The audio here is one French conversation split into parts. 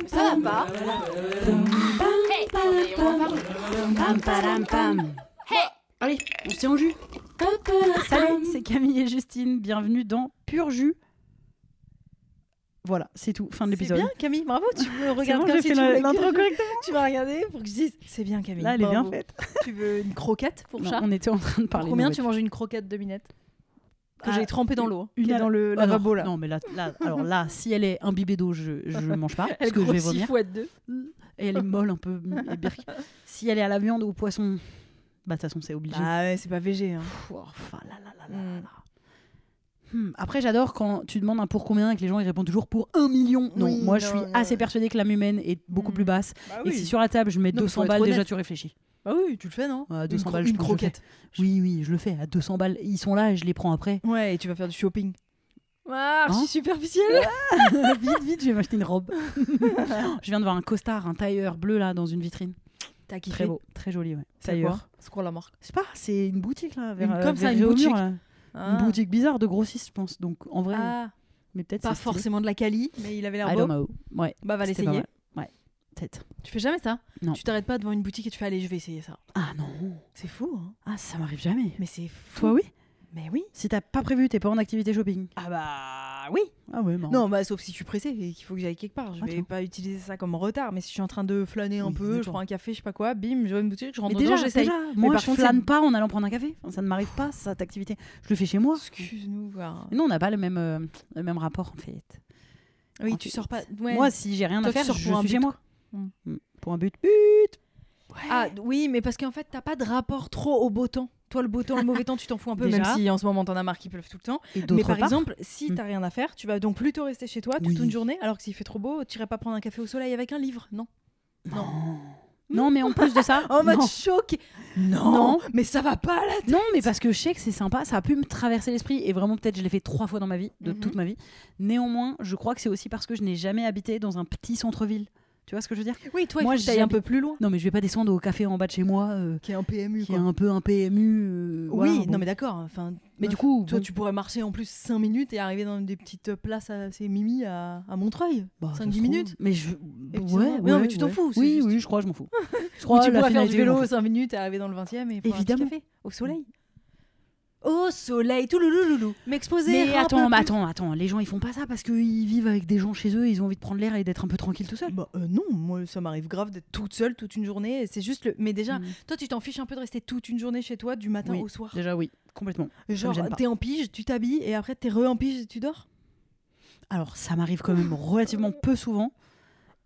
Ça va pas? Allez, on se tient au jus. Salut, c'est Camille et Justine. Bienvenue dans Pur Jus. Voilà, c'est tout. Fin de l'épisode. C'est bien, Camille, bravo. Tu me regardes bon, comme j'ai si fait tu voulais l'intro que- correctement. Tu m'as regardé pour que je dise c'est bien, Camille. Là, elle est bien bravo. faite. Tu veux une croquette pour Non, chat? on était en train de Pour parler. combien de tu manges une croquette de minette que Ah, j'ai trempée dans l'eau, une qui est dans le alors, lavabo là. Non, mais alors là, si elle est imbibée d'eau, je mange pas parce Elle que je vais grossit vomir. fouette deux. Et elle est molle un peu. Et birk. Si elle est à la viande ou au poisson, bah de toute façon c'est obligé. Ah ouais, c'est pas végé. Hein. Pff, enfin, là. Mm. Après, j'adore quand tu demandes un pour combien et que les gens ils répondent toujours pour 1 million. Non, Oui, moi je suis non, assez non. persuadée que l'âme humaine est beaucoup plus basse. Bah Et que si sur la table je mets Non, mais 200 faut être balles, déjà honnête. tu réfléchis. Bah oui, tu le fais, non? À 200 balles, une je pense que je le fais. croquette. Oui, je le fais à 200 balles. Ils sont là et je les prends après. Ouais, et tu vas faire du shopping. Ah, Hein archi superficiel. Vite, je vais m'acheter une robe. Je viens de voir un costard, un tailleur bleu là dans une vitrine. T'as kiffé? Très beau, très joli, ouais. C'est Tailleur. quoi? C'est quoi la marque? Je sais pas, c'est une boutique là. Comme ça, vers une Réaumur, boutique. là. Ah. Une boutique bizarre de grossiste, je pense. Donc en vrai, Ah, mais peut-être pas c'est stylé. forcément de la quali, mais il avait l'air I beau. don't know. Ouais. Bah va C'était pas l'essayer. mal. Ouais, peut-être. Tu fais jamais ça? Non. Tu t'arrêtes pas devant une boutique et tu fais allez, je vais essayer ça. Ah non. C'est fou, hein? Ah, ça m'arrive jamais. Mais c'est fou. Toi, oui. Mais oui. Si t'as pas prévu, t'es pas en activité shopping. Ah bah oui. Ah ouais, marrant. Non, bah sauf si je suis pressée et qu'il faut que j'aille quelque part. Je vais Attends. pas utiliser ça comme retard. Mais si je suis en train de flâner un Oui, peu, je d'accord. prends un café, je sais pas quoi, bim, je vais à une boutique, je rentre Mais dedans, déjà, j'essaye. moi, par je contre, flâne pas en allant prendre un café. Enfin, ça ne m'arrive pas, cette activité. Je le fais chez moi. Excuse-nous. Voilà. Mais nous, on n'a pas le même rapport, en fait. Oui, En tu fait, sors pas. Ouais. Moi, si j'ai rien Toi, à tu faire, sors je pour un suis chez but, moi. quoi. Pour un but. Ah oui, mais parce qu'en fait, t'as pas de rapport trop au beau temps. Toi, le beau temps, le mauvais temps, tu t'en fous un peu, Déjà. même si en ce moment t'en as marre qu'il pleuve tout le temps. Et Mais d'autre par part, exemple, si t'as rien à faire, tu vas donc plutôt rester chez toi toute Oui. une journée, alors que s'il fait trop beau, tu irais pas prendre un café au soleil avec un livre, non? Non, mais en plus de ça, En mode non. choc. Non, Non. mais ça va pas là. Non, mais parce que je sais que c'est sympa, ça a pu me traverser l'esprit et vraiment peut-être je l'ai fait 3 fois dans ma vie, de Mhm. toute ma vie. Néanmoins, je crois que c'est aussi parce que je n'ai jamais habité dans un petit centre-ville. Tu vois ce que je veux dire? Oui, toi, Moi, il faut que t'ailles un peu plus loin. Non, mais je vais pas descendre au café en bas de chez moi, Qui est un PMU, qui est un peu un PMU. Oui, voilà, bon. non mais d'accord. Enfin, Mais meuf, du coup, toi bon, tu pourrais marcher en plus 5 minutes et arriver dans des petites places assez mimi à Montreuil. bah, ça 5-10 se trouve. minutes. Mais je. Et puis c'est Ouais, bon. Mais non, mais tu t'en ouais. fous, c'est Oui, juste- oui, je crois, je m'en fous. Je Ou crois tu la pourrais faire du finalité, je m'en vélo fous. 5 minutes et arriver dans le 20e et prendre Évidemment. un petit café au soleil. Au soleil, tout loulou. M'exposer. Mais attends, les gens ils font pas ça parce qu'ils vivent avec des gens chez eux, ils ont envie de prendre l'air et d'être un peu tranquille tout seul. Bah non, moi ça m'arrive grave d'être toute seule toute une journée. C'est juste le. Mais déjà, Mm. toi tu t'en fiches un peu de rester toute une journée chez toi du matin Oui, au soir. Déjà, oui, complètement. Genre ça me gêne pas. t'es en pige, tu t'habilles et après t'es en pige et tu dors. Alors, ça m'arrive quand même relativement peu souvent.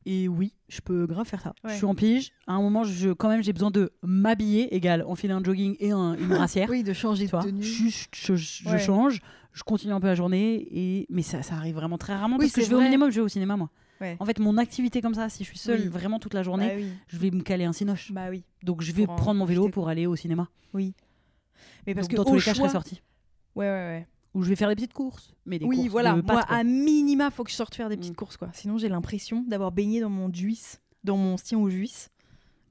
Et oui, je peux grave faire ça. Ouais. Je suis en pige. À un moment, quand même, j'ai besoin de m'habiller, égal, enfiler un jogging et une brassière. Oui, de changer Tu vois. de tenue. Juste, je Ouais. change, je continue un peu la journée. Mais ça arrive vraiment très rarement Oui, parce que c'est je vais au vrai. minimum, je vais au cinéma, moi. Ouais. En fait, mon activité comme ça, si je suis seule Oui. vraiment toute la journée, Bah oui. je vais me caler un cinoche. Bah oui. Donc, je vais Pour en prendre mon vélo profiter, pour aller au cinéma. Oui. Mais parce Donc, que dans tous au les cas, je serai choix- sortie. Ouais. Ou je vais faire des petites courses. Mais des Oui, courses voilà. de Moi, pâtes, quoi. à minima, faut que je sorte faire des petites Mm. courses, quoi. Sinon, j'ai l'impression d'avoir baigné dans mon juice, dans mon Stien au juice,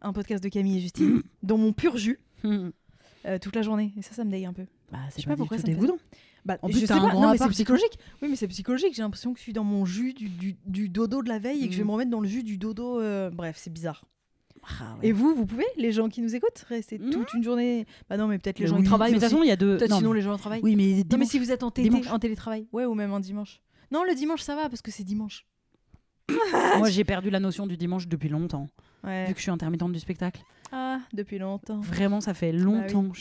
un podcast de Camille et Justine, dans mon pur jus, toute la journée. Et ça me dégue un peu. Bah, Je c'est sais pas pas pourquoi du ça tout me fait dégoûtant. Bah, En je plus, sais t'as un pas. grand Non, mais c'est appart, c'est tout. psychologique. Oui, mais c'est psychologique. J'ai l'impression que je suis dans mon jus du dodo de la veille et que je vais Mm. me remettre dans le jus du dodo. Bref, c'est bizarre. Ah, ouais. Et vous pouvez, les gens qui nous écoutent, rester Mm. toute une journée. Bah non, mais peut-être les gens Oui, ils travaillent mais de toute aussi. façon, il y a deux. Peut-être non, sinon mais- les gens travaillent. Oui, mais Non, mais dimanche. si vous êtes en Dimanche. en télétravail, ouais, ou même un dimanche. Non, le dimanche ça va parce que c'est dimanche. Moi, j'ai perdu la notion du dimanche depuis longtemps, Ouais. vu que je suis intermittente du spectacle. Ah, depuis longtemps. Vraiment, ça fait longtemps.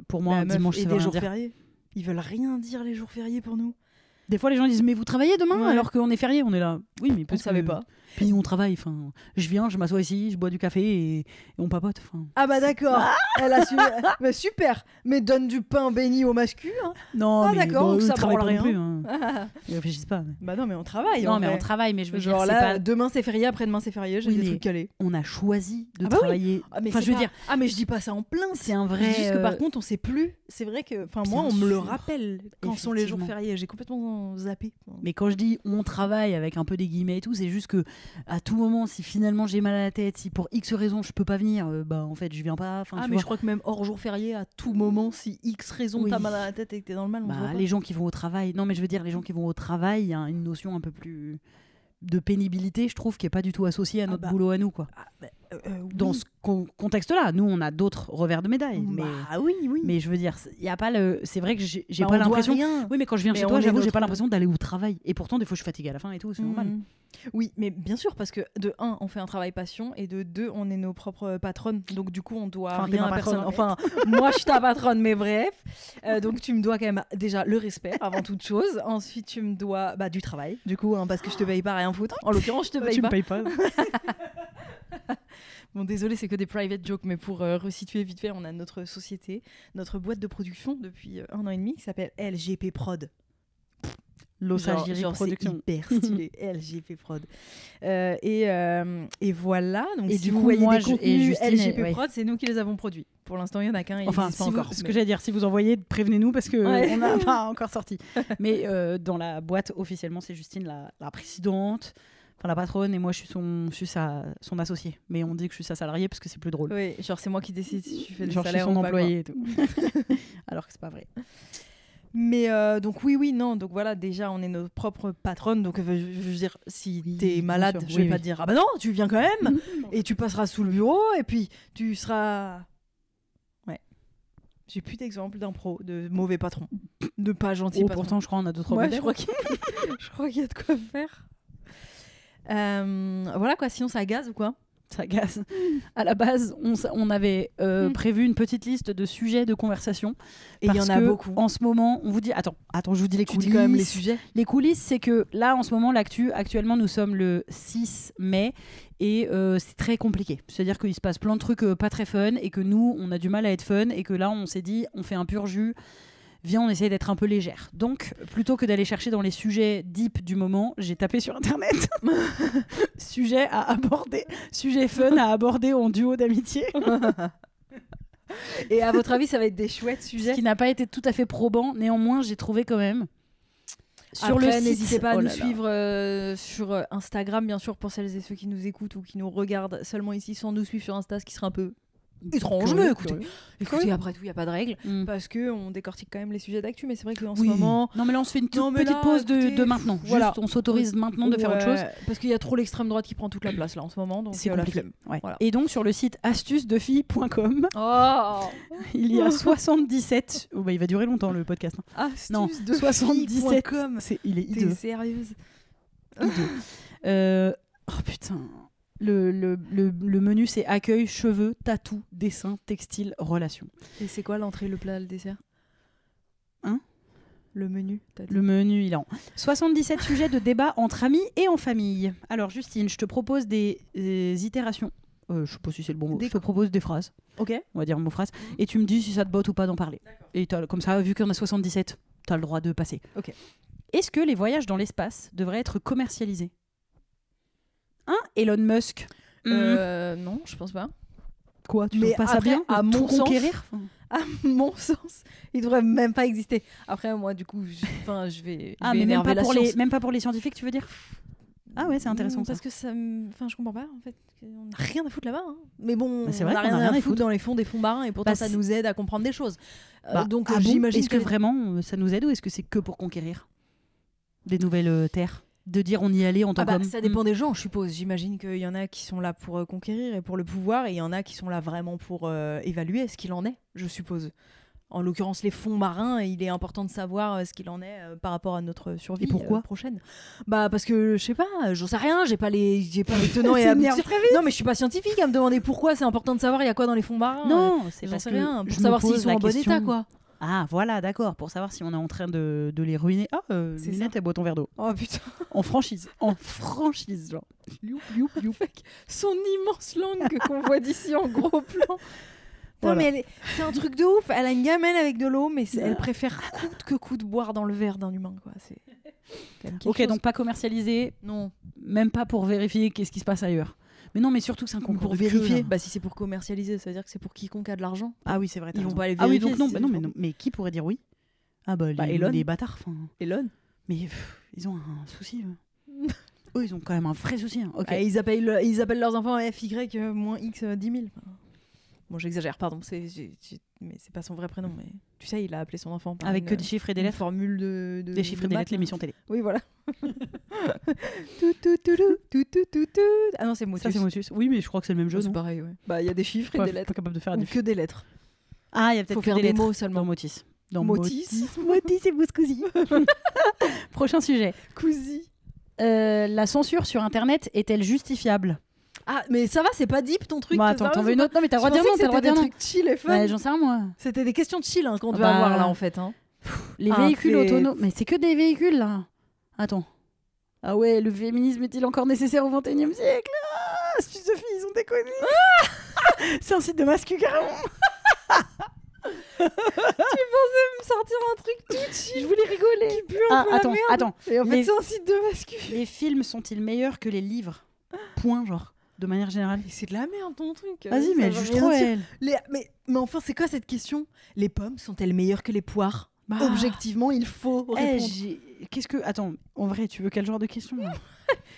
Pour moi, Bah, un meuf, dimanche, et ça veut des rien jours dire. fériés. Ils veulent rien dire les jours fériés pour nous. Des fois, les gens disent mais vous travaillez demain Ouais. alors qu'on est férié. On est là. Oui, mais On parce savait que- pas. Puis on travaille. Enfin, je viens, je m'assois ici, je bois du café et on papote. Enfin, Ah bah d'accord. Elle a su. Mais super. Mais donne du pain béni au mascu. Hein. non, Ah, mais d'accord, bon, ça ils travaillent branle pas non rien. plus. Hein. Ils réfléchissent pas. mais- Bah non, mais on travaille. Non, en mais vrai. on travaille. Mais je veux Genre dire, là, c'est pas. demain c'est férié, après-demain c'est férié, j'ai Oui, des mais- trucs calés. On a choisi de Ah bah oui. travailler. Ah mais Enfin, c'est je veux pas- dire, Ah mais je dis pas ça en plainte. c'est un Je vrai. dis juste que par contre on sait plus. C'est vrai que, enfin moi Bien on me le sûr. rappelle quand sont les jours Effectivement. fériés. J'ai complètement sans zapper. Mais quand je dis on travaille avec un peu des guillemets et tout, c'est juste que à tout moment, si finalement j'ai mal à la tête, si pour X raison je peux pas venir, en fait je viens pas. Mais je crois que même hors jour férié, à tout moment, si X raison t'as mal à la tête et que t'es dans le mal, on se voit pas. Les gens qui vont au travail. Non, mais je veux dire les gens qui vont au travail, il y a une notion un peu plus de pénibilité, je trouve, qui est pas du tout associée à notre boulot à nous, quoi. Dans ce contexte-là, nous, on a d'autres revers de médaille. Mais je veux dire, il y a pas le. C'est vrai que j'ai pas l'impression. Oui, mais quand je viens chez toi, j'avoue, j'ai pas l'impression d'aller au travail. Et pourtant, des fois, je suis fatiguée à la fin et tout, c'est normal. Oui, mais bien sûr, parce que de 1, on fait un travail passion, et de 2, on est nos propres patronnes. Donc du coup, on doit rien à personne. Enfin, moi, je suis ta patronne, mais bref. Donc tu me dois quand même déjà le respect avant toute chose. Ensuite, tu me dois du travail, du coup, parce que je te paye pas rien foutre. En l'occurrence, je te paye tu pas. Me payes pas. Bon, désolé, c'est que des private jokes, mais pour resituer vite fait, on a notre société, notre boîte de production depuis 1 an et demi qui s'appelle LGP Prod. L'Ossagiri Production. C'est hyper stylé, LGP Prod. Et voilà, donc et si du vous coup, voyez moi, des contenus Justine, LGP Prod, c'est nous qui les avons produits. Pour l'instant, il y en a qu'un, il n'existe pas encore. Ce que j'allais dire, si vous envoyez, prévenez-nous parce qu'on n'a pas encore sorti. Mais dans la boîte, officiellement, c'est Justine, la présidente. Enfin, la patronne, et moi je suis son associé. Mais on dit que je suis sa salariée parce que c'est plus drôle. Oui, genre c'est moi qui décide si tu fais le salaire. salaire Je suis son ou pas, employé et tout. Alors que c'est pas vrai. Mais donc non, donc voilà, déjà on est notre propre patronne, donc je veux dire, si t'es malade, je vais pas te dire ah bah non, tu viens quand même, et tu passeras sous le bureau, et puis tu seras... Ouais. J'ai plus d'exemples d'impro, de mauvais patron, de pas gentil patron. Pourtant je crois qu'on a d'autres modèles. Je crois qu'il y a de quoi faire. Voilà quoi, sinon ça gaze ou quoi? Ça gaze. À la base, on avait prévu une petite liste de sujets de conversation. Et il y en a beaucoup. En ce moment, on vous dit... Attends, je vous dis les coulisses. Tu dis quand même les sujets. Les coulisses, c'est que là, en ce moment, actuellement, nous sommes le 6 mai et c'est très compliqué. C'est-à-dire qu'il se passe plein de trucs pas très fun et que nous, on a du mal à être fun et que là, on s'est dit, on fait un pur jus. Viens, on essaie d'être un peu légère. Donc, plutôt que d'aller chercher dans les sujets deep du moment, j'ai tapé sur Internet sujet à aborder, sujet fun à aborder en duo d'amitié. Et à votre avis, ça va être des chouettes sujets? Ce qui n'a pas été tout à fait probant. Néanmoins, j'ai trouvé quand même. Sur le site, n'hésitez pas à nous suivre sur Instagram, bien sûr, pour celles et ceux qui nous écoutent ou qui nous regardent seulement ici sans nous suivre sur Insta, ce qui serait un peu étrange, mais écoutez, après tout, il n'y a pas de règle, parce qu'on décortique quand même les sujets d'actu, mais c'est vrai qu'en ce moment... Non, mais là, on se fait une petite pause de maintenant. Voilà. Juste, on s'autorise maintenant de faire autre chose. Parce qu'il y a trop l'extrême droite qui prend toute la place, là, en ce moment, donc c'est compliqué. Voilà. Et donc, sur le site astustedefilles.com, il y a 77... il va durer longtemps, le podcast. Hein. Non, 77... Il est hideux. T'es sérieuse? Oh, putain... Le menu, c'est accueil, cheveux, tatou, dessin, textile, relations. Et c'est quoi l'entrée, le plat, le dessert? Le menu, Le menu, il est en 77 sujets de débat entre amis et en famille. Alors, Justine, je te propose des itérations. Je sais pas si c'est le bon mot. Je te propose des phrases. Ok. On va dire mot-phrase. Et tu me dis si ça te botte ou pas d'en parler. Et comme ça, vu qu'il y en a 77, tu as le droit de passer. Ok. Est-ce que les voyages dans l'espace devraient être commercialisés? Elon Musk. Non, je pense pas. Quoi, tu trouves pas ça bien à mon conquérir à mon sens, il devrait même pas exister. Après, moi, du coup, je vais mais énerver la science. même pas pour les scientifiques, tu veux dire? Ah ouais, c'est intéressant. Parce que ça, je comprends pas en fait. On n'a rien à foutre là-bas. Hein. Mais bon, c'est vrai, on n'a rien à foutre dans les fonds des fonds marins et pourtant ça nous aide à comprendre des choses. Donc j'imagine. Est-ce que vraiment ça nous aide ou est-ce que c'est que pour conquérir des nouvelles terres? De dire on y allait en tant qu'homme. Ça dépend des gens, je suppose. J'imagine qu'il y en a qui sont là pour conquérir et pour le pouvoir, et il y en a qui sont là vraiment pour évaluer ce qu'il en est, je suppose. En l'occurrence, les fonds marins, il est important de savoir ce qu'il en est par rapport à notre survie. Et pourquoi prochaine? Parce que, je sais pas, j'en sais rien, j'ai pas les tenants et aboutissants. Non, mais je suis pas scientifique à me demander pourquoi c'est important de savoir il y a quoi dans les fonds marins. Non, c'est j'en sais rien, pour savoir s'ils sont en bon état, quoi. Ah, voilà, d'accord, pour savoir si on est en train de les ruiner. Lunette, elle boit ton verre d'eau. Oh putain. En franchise, genre. Son immense langue qu'on voit d'ici en gros plan. Non, mais c'est un truc de ouf. Elle a une gamelle avec de l'eau, mais elle préfère coûte que coûte boire dans le verre d'un humain, quoi. C'est ok, donc pas commercialisé. Non. Même pas pour vérifier qu'est-ce qui se passe ailleurs. Mais non, mais surtout que c'est un concours pour vérifier. Si c'est pour commercialiser, ça veut dire que c'est pour quiconque a de l'argent. Ah oui, c'est vrai. Ils vont pas aller vérifier. Ah oui, donc non, mais qui pourrait dire oui? Elon. Des bâtards. Elon. Mais ils ont un souci. Eux, ils ont quand même un vrai souci. Hein. Okay. Ils appellent leurs enfants FY moins X 10 000. Bon, j'exagère, pardon. Mais c'est pas son vrai prénom. Mais tu sais, il a appelé son enfant. Avec que des chiffres et des lettres. Formule de des chiffres et des lettres, l'émission télé. Oui, voilà. Ah non, c'est Motus. Ça, c'est Motus. Oui, mais je crois que c'est le même jeu. C'est pareil, ouais. Bah, il y a des chiffres et des lettres. Pas capable de faire Ou que des lettres. Ah, il y a peut-être faut faire des mots seulement. Dans Motis. Motis et Bouscousi. Prochain sujet. Cousi. La censure sur Internet est-elle justifiable? Ah, mais ça va, c'est pas deep ton truc. Bon, attends, t'en veux une autre? Non, mais t'as le droit de dire non, t'as le droit de dire non. C'était des trucs chill et fun. Ouais, j'en sais rien, moi. C'était des questions de chill qu'on devait avoir là, en fait. Hein. Les véhicules autonomes. Mais c'est que des véhicules, là. Attends. Ah ouais, le féminisme est-il encore nécessaire au XXIe siècle? Ah, Sophie, ils ont déconné. C'est un site de mascu, carrément. Tu pensais me sortir un truc tout chill? Je voulais rigoler. Qui pue un peu la merde. Attends. Et en fait, c'est un site de mascu. Les films sont-ils meilleurs que les livres? Point, genre. De manière générale. Mais c'est de la merde ton truc. Vas-y, mais elle juge trop, elle. Mais enfin, c'est quoi cette question? Les pommes sont-elles meilleures que les poires? Objectivement, il faut répondre. Qu'est-ce que... Attends, en vrai, tu veux quel genre de question?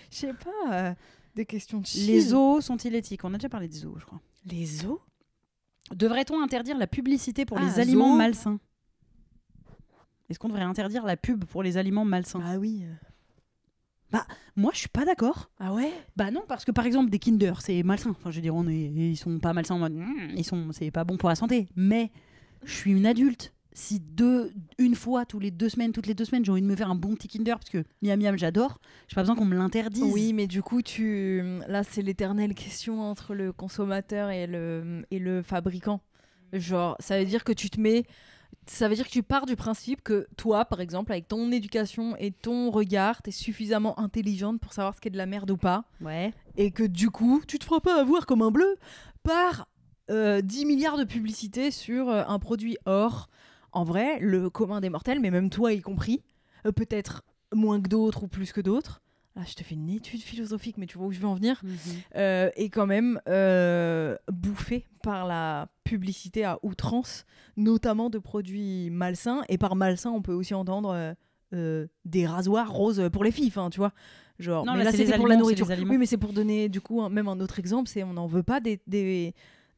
Je sais pas. Des questions de chill. Les zoos sont-ils éthiques? On a déjà parlé des zoos, je crois. Les zoos? Devrait-on interdire la publicité pour les aliments malsains? Est-ce qu'on devrait interdire la pub pour les aliments malsains? Ah oui. Bah, moi, je suis pas d'accord. Ah ouais? Bah non, parce que par exemple, des Kinder, c'est malsain. Enfin, je veux dire, ils sont pas malsains en mode, c'est pas bon pour la santé. Mais je suis une adulte. Si une fois toutes les 2 semaines, j'ai envie de me faire un bon petit Kinder, parce que miam miam, j'adore, j'ai pas besoin qu'on me l'interdise. Oui, mais du coup, là, c'est l'éternelle question entre le consommateur et le fabricant. Genre, ça veut dire que tu pars du principe que toi, par exemple, avec ton éducation et ton regard, t'es suffisamment intelligente pour savoir ce qu'est de la merde ou pas. Ouais. Et que du coup, tu te feras pas avoir comme un bleu par 10 milliards de publicités sur un produit. Or, en vrai, le commun des mortels, mais même toi y compris, peut-être moins que d'autres ou plus que d'autres, là je te fais une étude philosophique, mais tu vois où je veux en venir, est quand même bouffé par la publicité à outrance, notamment de produits malsains. Et par malsain, on peut aussi entendre des rasoirs roses pour les filles, tu vois. Genre, non, mais là c'était pour la nourriture. Oui, mais c'est pour donner du coup même un autre exemple, c'est on n'en veut pas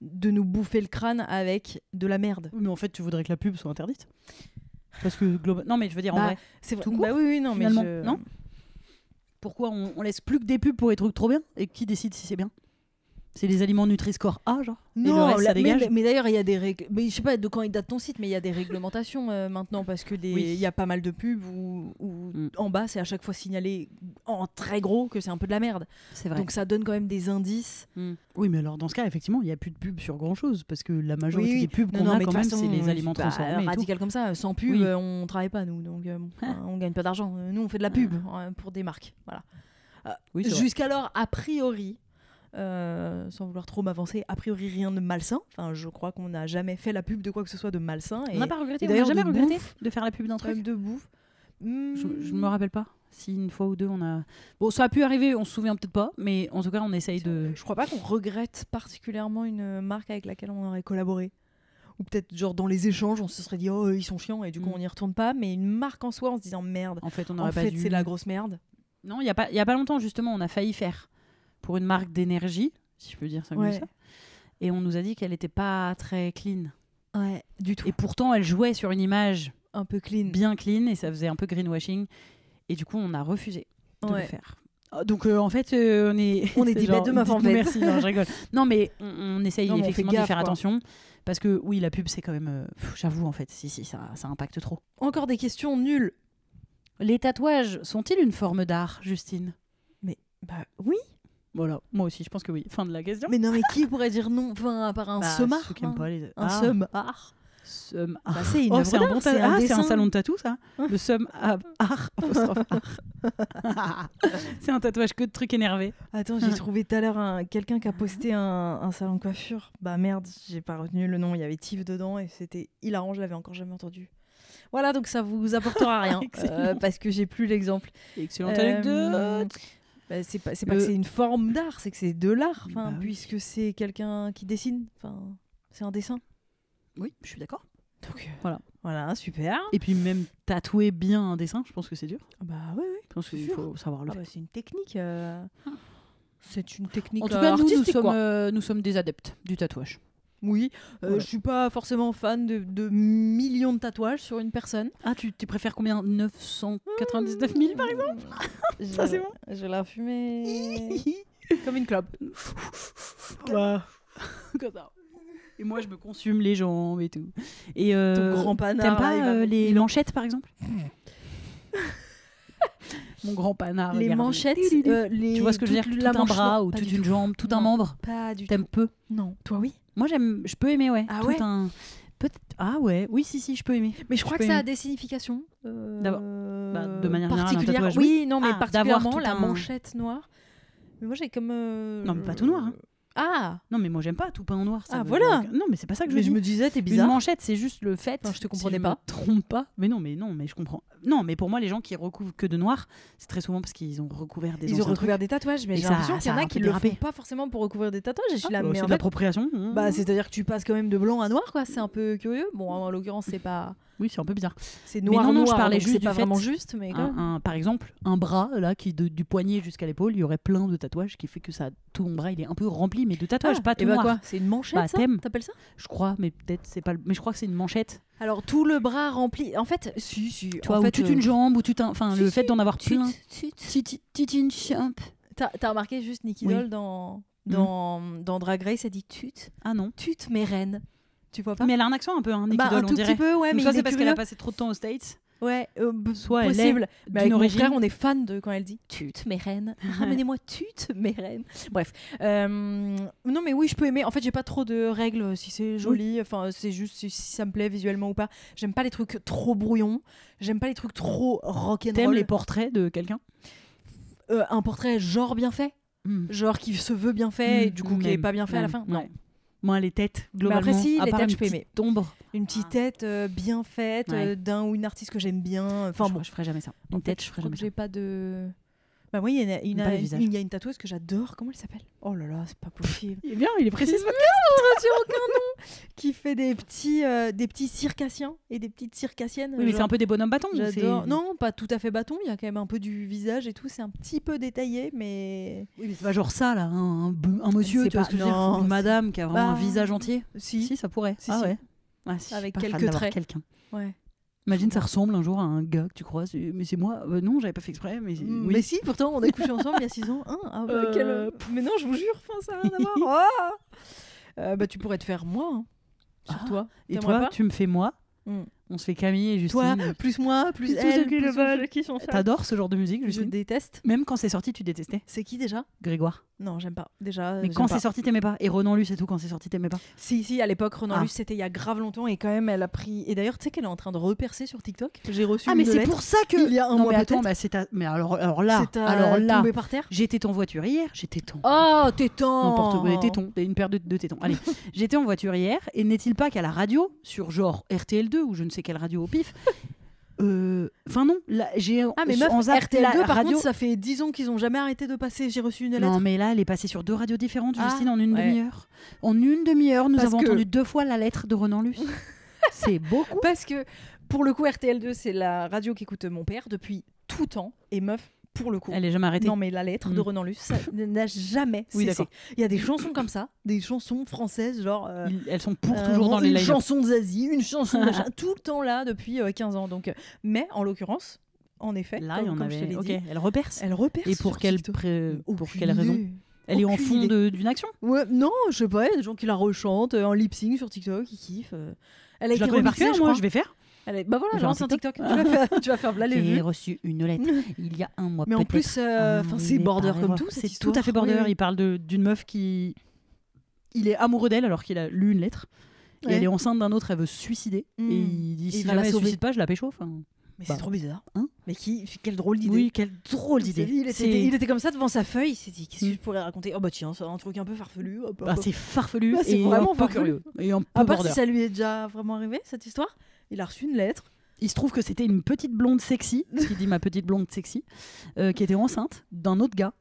de nous bouffer le crâne avec de la merde. Oui, mais en fait, tu voudrais que la pub soit interdite? Parce que non, mais je veux dire, en vrai, c'est tout court. Bah oui, non, finalement, mais non. Pourquoi on laisse plus que des pubs pour des trucs trop bien? Et qui décide si c'est bien? C'est les aliments Nutri-Score A, genre? Non, et le reste, ça dégage. mais d'ailleurs, il y a des règles. Mais je sais pas de quand il date ton site, mais il y a des réglementations maintenant parce que il y a pas mal de pubs où en bas, c'est à chaque fois signalé en très gros que c'est un peu de la merde. C'est vrai. Donc ça donne quand même des indices. Oui, mais alors dans ce cas, effectivement, il n'y a plus de pub sur grand-chose parce que la majorité des pubs qu'on a quand même, c'est les aliments transformés. Radical comme ça, sans pub, on travaille pas nous, donc on gagne pas d'argent. Nous, on fait de la pub pour des marques. Voilà. Jusqu'alors, a priori. Sans vouloir trop m'avancer, a priori rien de malsain. Enfin, je crois qu'on n'a jamais fait la pub de quoi que ce soit de malsain. On n'a pas regretté. On n'a jamais regretté de faire la pub d'un truc de bouffe. Je ne me rappelle pas si une fois ou deux on a. Bon, ça a pu arriver, on se souvient peut-être pas, mais en tout cas on essaye de. Je crois pas qu'on regrette particulièrement une marque avec laquelle on aurait collaboré. Ou peut-être genre dans les échanges on se serait dit oh ils sont chiants et du coup on n'y retourne pas. Mais une marque en soi en se disant merde. En fait on aurait pas dû. C'est la grosse merde. Non, il y a pas longtemps justement on a failli faire. Pour une marque d'énergie, si je peux dire ça comme ça. Et on nous a dit qu'elle n'était pas très clean. Ouais, du tout. Et pourtant, elle jouait sur une image un peu clean. Bien clean, et ça faisait un peu greenwashing. Et du coup, on a refusé de le faire. Donc, en fait, on est des bêtes de meufs en fait. Merci, non, je rigole. Non, mais on essaye effectivement de faire attention. Parce que oui, la pub, c'est quand même... j'avoue, en fait, si, ça impacte trop. Encore des questions nulles. Les tatouages sont-ils une forme d'art, Justine? Mais, oui. Voilà, moi aussi, je pense que oui. Fin de la question. Mais non, mais qui pourrait dire non? Enfin, à part un seumard. Ceux qui aiment pas les... Un seumard. C'est une œuvre d'art, c'est un salon de tatou, ça. Le seumard. C'est un tatouage que de trucs énervés. Attends, j'ai trouvé tout à l'heure quelqu'un qui a posté un salon de coiffure. Bah merde, j'ai pas retenu le nom. Il y avait Tif dedans et c'était hilarant, je l'avais encore jamais entendu. Voilà, donc ça vous apportera rien parce que j'ai plus l'exemple. Excellente anecdote. C'est pas que c'est une forme d'art, c'est que c'est de l'art, puisque c'est quelqu'un qui dessine. Enfin, c'est un dessin. Oui, je suis d'accord. Donc voilà. Voilà, super. Et puis même tatouer bien un dessin, je pense que c'est dur. Bah oui. Je pense qu'il faut savoir le faire. C'est une technique. C'est une technique En tout cas, artistique, nous sommes des adeptes du tatouage. Oui, Voilà. je suis pas forcément fan de millions de tatouages sur une personne. Ah, tu préfères combien 999 000 par exemple Ça, c'est bon. Je l'ai fumé comme une clope. Comme ça. Et moi, je me consume les jambes et tout. Et Ton grand panard. t'aimes pas là, les manchettes, par exemple Mon grand panard. les regarde. manchettes, Tu vois ce que je veux dire Tout un bras ou toute une jambe, tout un membre. Pas du T'aimes tout. peu Non. Toi, oui. Moi, je peux aimer, ouais. Ah Tout ouais Peut-être. Ah ouais, oui, si, je peux aimer. Mais je crois que peux ça a aimer. des significations. De manière générale, un particulières. tatouage, Oui, non, mais Ah, particulièrement d'avoir tout la un- manchette noire. Mais moi, j'ai comme. Non, mais pas tout noir. Hein. Ah. Non, mais moi, j'aime pas tout peint en noir. Ça Ah, veut voilà. dire que- Non, mais c'est pas ça que je Mais dis. je me disais, t'es Une bizarre. manchette, c'est juste le fait. Enfin, je te comprenais si pas. Je me trompe pas. Mais non, mais je comprends. Non, mais pour moi, les gens qui recouvrent que de noir, c'est très souvent parce qu'ils ont recouvert des Ils ont anciens recouvert des tatouages, mais Et j'ai ça- l'impression qu'il y en ça a a un qui peu le font dérapé. pas forcément pour recouvrir des tatouages. Et je suis là, trucs. mais C'est en de fait, l'appropriation. bah, c'est-à-dire que tu passes quand même de blanc à noir, quoi. C'est un peu curieux. Bon, en l'occurrence, c'est pas. Oui, c'est un peu bizarre. C'est Mais noir, non, noir. je parlais donc juste c'est du pas fait- vraiment juste, mais quand même. Par exemple, un bras là qui du poignet jusqu'à l'épaule, il y aurait plein de tatouages qui fait que ça, tout mon bras, il est un peu rempli, mais de tatouages, pas tout et bah noir. quoi C'est une manchette, Bah, ça thème. T'appelles ça Je crois, mais peut-être c'est pas. Mais je crois que c'est une manchette. Alors, tout le bras rempli. En fait, si. Tu vois, en ou fait, toute une jambe, ou tout un. Enfin, si, le si. fait d'en avoir plein. Tut. Titine champ. T'as remarqué juste Nicky Oui. Doll dans Drag Race, elle dit tut. Ah non. Tut, mes reines. Tu vois pas Mais elle a un accent un peu, hein, Nicky Bah, Doll, un on tout dirait. petit peu, ouais, Donc mais soit il c'est est parce qu'elle a curieux. passé trop de temps aux States, Ouais, soit elle possible. est Mais avec d'une mon origine. frère, on est fan de quand elle dit tut, mes reines. Ramenez-moi tut, mes reines. Bref. Non, mais oui, je peux aimer. En fait, j'ai pas trop de règles si c'est joli. Enfin, c'est juste si ça me plaît visuellement ou pas. J'aime pas les trucs trop brouillons. J'aime pas les trucs trop rock'n'roll. T'aimes les portraits de quelqu'un Un portrait genre bien fait. Genre qui se veut bien fait et du coup qui est Même, pas bien fait à la fin. même, Non. ouais. Moi, les têtes, Mais globalement. après, si, à les part têtes, une je peux aimer. petite ombre. Une petite tête bien faite Ouais. d'un ou une artiste que j'aime bien. Enfin bon. Je ferais jamais ça. En Une fait, tête, je ferais crois jamais que ça. j'ai pas de. Bah moi, il y a une tatoueuse que j'adore. Comment elle s'appelle ? Oh là là, c'est pas possible. Il est bien, il est précis. ce J'ai aucun nom. Qui fait des petits circassiens et des petites circassiennes. Oui, mais c'est un peu des bonhommes bâtons. J'adore. c'est- Non, pas tout à fait bâton. Il y a quand même un peu du visage et tout. C'est un petit peu détaillé, mais Oui, mais c'est pas genre ça, là. Un monsieur, C'est tu vois pas- ce que je veux dire non, Une madame qui a vraiment un Bah, visage entier. si. Si, ça pourrait. Si, ah si. ouais. Ah, si, je suis Avec pas fan quelques d'avoir traits. quelqu'un. Ouais. Imagine, ça ressemble un jour à un gars que tu croises. Mais c'est moi. Non, j'avais pas fait exprès. Mais oui. Mais si, pourtant, on a couché ensemble il y a 6 ans. Hein, ah, bah, Mais non, je vous jure, enfin, ça n'a rien à voir. Bah, tu pourrais te faire moi, hein, sur Ah. toi. Et T'aimerais toi, pas tu me fais moi. On se fait Camille et Justine. Toi, plus moi, plus Plus tous elle, ceux qui le plus veulent. ceux qui sont chers. T'adores ce genre de musique, Je Justine déteste. Même quand c'est sorti, tu détestais C'est qui déjà ? Grégoire. Non, j'aime pas. Déjà, Mais j'aime quand pas. c'est sorti, t'aimais pas. Et Renan Luce et tout, quand c'est sorti, t'aimais pas. Si, à l'époque, Renan Ah. Luce, c'était il y a grave longtemps et quand même, elle a pris. Et d'ailleurs, tu sais qu'elle est en train de repercer sur TikTok. J'ai reçu Ah, mais une c'est lettre. pour ça que. Il y a un non, mois mais attends, peut-être. bah, c'est ta... Mais alors là. C'est à Alors là. tomber par terre. J'étais en voiture hier. J'étais ton. Oh, tétan. N'importe quoi, des tétons, une paire de tétons. Allez, j'étais en voiture hier, et n'est-il pas qu'à la radio, sur genre RTL2 ou je ne sais quelle radio au pif, enfin non, là, j'ai Ah, mais meuf, en zap, RTL2, la par radio. contre, ça fait 10 ans qu'ils ont jamais arrêté de passer. J'ai reçu une lettre. Non, mais là, elle est passée sur 2 radios différentes, Ah, Justine, en une ouais. demi-heure. En une demi-heure, nous Parce avons que- entendu 2 fois la lettre de Renan Luce. C'est beaucoup. Parce que, pour le coup, RTL2, c'est la radio qu'écoute mon père depuis tout temps. Et meuf, pour le coup. Elle est jamais arrêtée. Non, mais la lettre de Renan Luce, ça n'a jamais Oui, cessé. d'accord. Il y a des chansons comme ça, des chansons françaises, genre. Elles sont pour toujours dans les Une line-up. chanson de Zazie, une chanson de machin, tout le temps là depuis 15 ans. Donc, mais en l'occurrence, en effet, Là, il y en comme je te avait. l'ai Ok, dit, elle reperce. elle repère. Et pour quelle Aucune raison idée. Elle est en Aucune fond idée. d'une action. Ouais, non, je sais pas, il y a des gens qui la rechantent en lip sync sur TikTok, qui kiffent. Elle a Je la été connais par remixée, cœur, je moi, crois. je vais faire. Bah voilà, Genre lance un TikTok. TikTok. Tu vas faire là les J'ai vues. reçu une lettre il y a un mois Mais en peut-être. plus, c'est border comme tout. C'est tout à fait border. Il parle d'une meuf qui. Il est amoureux d'elle alors qu'il a lu une lettre. Et Ouais. elle est enceinte d'un autre, elle veut se suicider. Mm. Et il dit Et si il va jamais la elle se sauver. suicide pas, je la pécho. Enfin, Mais Bah. c'est trop bizarre. Hein Mais quelle drôle d'idée. oui, quelle drôle d'idée. Il était comme ça devant sa feuille. Il s'est dit qu'est-ce que je pourrais raconter ? Oh bah tiens, c'est un truc un peu farfelu. Hop, hop, Bah, hop. c'est farfelu Bah, c'est et vraiment un peu farfelu. curieux. Et un peu À part border. si ça lui est déjà vraiment arrivé cette histoire. Il a reçu une lettre. Il se trouve que c'était une petite blonde sexy, ce qu'il dit ma petite blonde sexy, qui était enceinte d'un autre gars.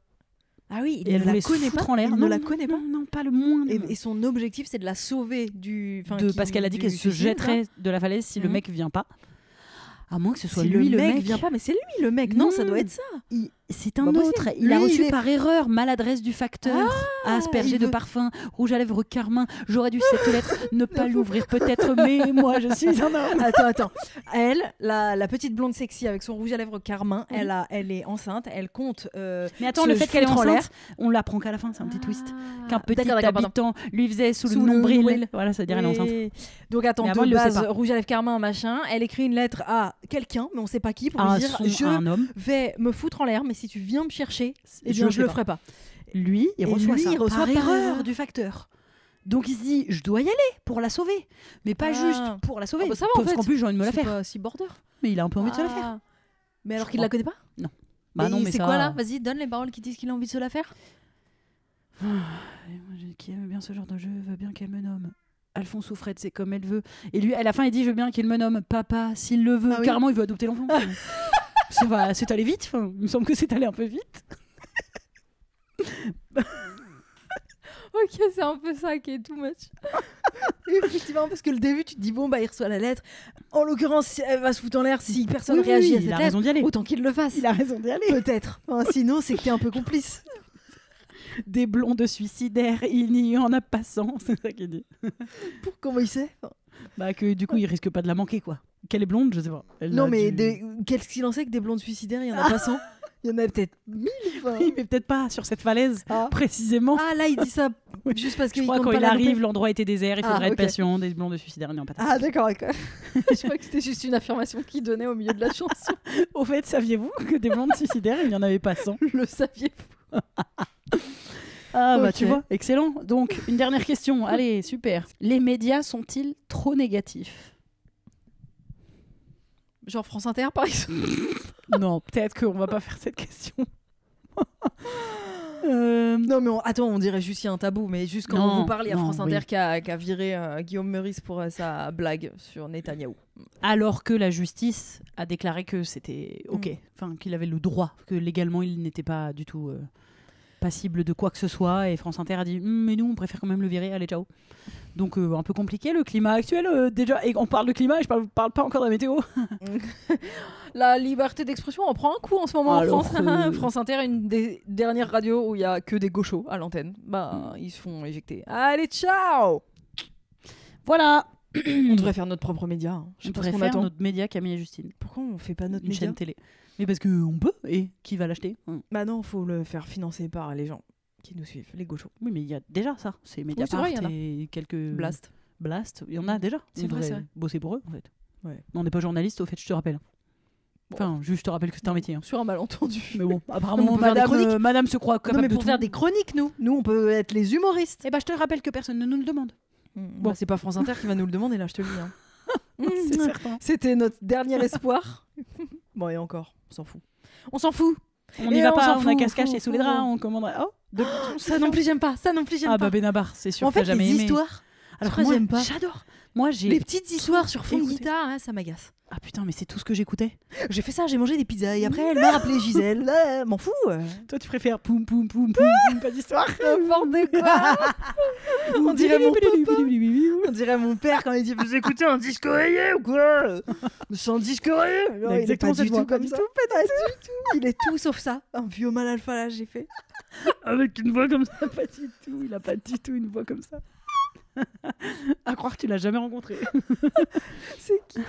Ah oui, Et elle voulait se foutre en l'air. Il ne la connaît pas. Non, pas le moins. Et son objectif, c'est de la sauver parce qu'elle a dit qu'elle se jetterait de la falaise si le mec vient pas. À moins que ce soit si lui le mec. vient pas, mais c'est lui le mec. Non, ça doit être ça. C'est un autre. Il a reçu par erreur maladresse du facteur, aspergé de parfum, rouge à lèvres carmin. J'aurais dû cette lettre ne pas l'ouvrir peut-être, mais moi je suis un homme. Attends. Elle, la petite blonde sexy avec son rouge à lèvres carmin, elle est enceinte, elle compte. Mais attends, le fait qu'elle est enceinte, on l'apprend qu'à la fin, c'est un petit twist. Qu'un petit habitant lui faisait sous le nombril. Voilà, ça veut dire elle est enceinte. Donc attends, de base, rouge à lèvres carmin, machin. Elle écrit une lettre à quelqu'un, mais on sait pas qui, pour lui dire je vais me foutre en l'air, mais si tu viens me chercher, je le ferai pas. Lui, il reçoit par erreur du facteur. Donc il se dit, je dois y aller pour la sauver, mais pas juste pour la sauver. Ça va, parce qu'en plus j'ai envie de me la faire. Pas si border. Mais il a un peu envie de se la faire. Mais alors qu'il la connaît pas. Non. Bah non, mais c'est quoi là? Vas-y, donne les paroles qui disent qu'il a envie de se la faire. Qui aime bien ce genre de jeu veut bien qu'elle me nomme. Alphonse Souffrette, c'est comme elle veut. Et lui, à la fin, il dit, je veux bien qu'il me nomme papa s'il le veut. Carrément, il veut adopter l'enfant. C'est allé vite. Enfin, il me semble que c'est allé un peu vite. Ok, c'est un peu ça qui est too much. Effectivement, parce que le début, tu te dis, bon, bah, il reçoit la lettre. En l'occurrence, elle va se foutre en l'air si personne réagit à cette lettre. Il a raison d'y aller. Autant qu'il le fasse. Il a raison d'y aller. Peut-être. Enfin, sinon, c'est que t'es un peu complice. Des blondes suicidaires, il n'y en a pas 100, c'est ça qu'il dit. Comment il sait? Bah que du coup il risque pas de la manquer quoi. Qu'elle est blonde, je sais pas. Non mais qu'est-ce qu'il en sait que des blondes suicidaires, il y en a pas 100? Il y en a peut-être 1000. Oui, mais peut-être pas sur cette falaise précisément. Ah là il dit ça juste parce que je crois quand il arrive, l'endroit était désert, il faudrait être patient, des blondes suicidaires, non pas. Ah d'accord. Je crois que c'était juste une affirmation qu'il donnait au milieu de la chanson. Au fait, saviez-vous que des blondes suicidaires, il n'y en avait pas 100? Le saviez-vous? Ah bah tu vois, excellent. Donc une dernière question, allez, super. Les médias sont-ils trop négatifs? Genre France Inter par exemple? Non, peut-être qu'on va pas faire cette question. Non mais attends, on dirait juste qu'il y a un tabou, mais juste quand on vous parle, il y a France Inter qui a viré Guillaume Meurice pour sa blague sur Netanyahou. Alors que la justice a déclaré que c'était ok, enfin qu'il avait le droit, que légalement il n'était pas du tout passible de quoi que ce soit, et France Inter a dit mais nous on préfère quand même le virer, allez ciao. Donc un peu compliqué le climat actuel déjà, et on parle de climat et je parle pas encore de la météo. La liberté d'expression en prend un coup en ce moment en France. France Inter est une des dernières radios où il y a que des gauchos à l'antenne. Bah ils se font éjecter. Allez ciao. Voilà. On devrait faire notre propre média. Hein. Je devrais faire notre média Camille et Justine. Pourquoi on fait pas notre média? Une chaîne télé. Mais parce qu'on peut, et qui va l'acheter? Bah non, faut le faire financer par les gens qui nous suivent, les gauchos. Oui, mais il y a déjà ça. C'est Mediapart et quelques... Blast, il y en a déjà. C'est vrai. Bosser pour eux, en fait. Ouais. On n'est pas journaliste, au fait, je te rappelle. Enfin, juste je te rappelle que c'est un métier. Hein. Sur un malentendu. Mais bon, apparemment, madame se croit capable de pour faire des chroniques, nous, on peut être les humoristes. Et bah, je te rappelle que personne ne nous le demande. Bon, c'est pas France Inter qui va nous le demander, là, je te le dis. Hein. C'est certain. C'était notre dernier espoir. Bon, et encore, on s'en fout. On s'en fout. On n'y va pas, on a cache-cache et sous les draps, on commandera. Ça non plus, j'aime pas. Ah bah Benabar, c'est sûr que t'as jamais aimé. En fait, les histoires, alors moi, j'aime pas. J'adore. Moi, j'ai les petites histoires sur fond de guitare, hein, ça m'agace. Ah putain, mais c'est tout ce que j'écoutais. J'ai fait ça, j'ai mangé des pizzas et après elle m'a rappelé Gisèle. M'en fous. Toi, tu préfères poum poum poum poum poum, pas d'histoire. N'importe quoi. On dirait mon papa. On dirait mon père quand il dit vous écoutez un disque rayé ou quoi? C'est un disque rayé. Il est pas du tout comme ça. Pas du tout. Il est tout sauf ça. Un vieux mal alpha là, j'ai fait. Avec une voix comme ça, pas du tout. Il a pas du tout une voix comme ça. À croire que tu l'as jamais rencontré. C'est qui?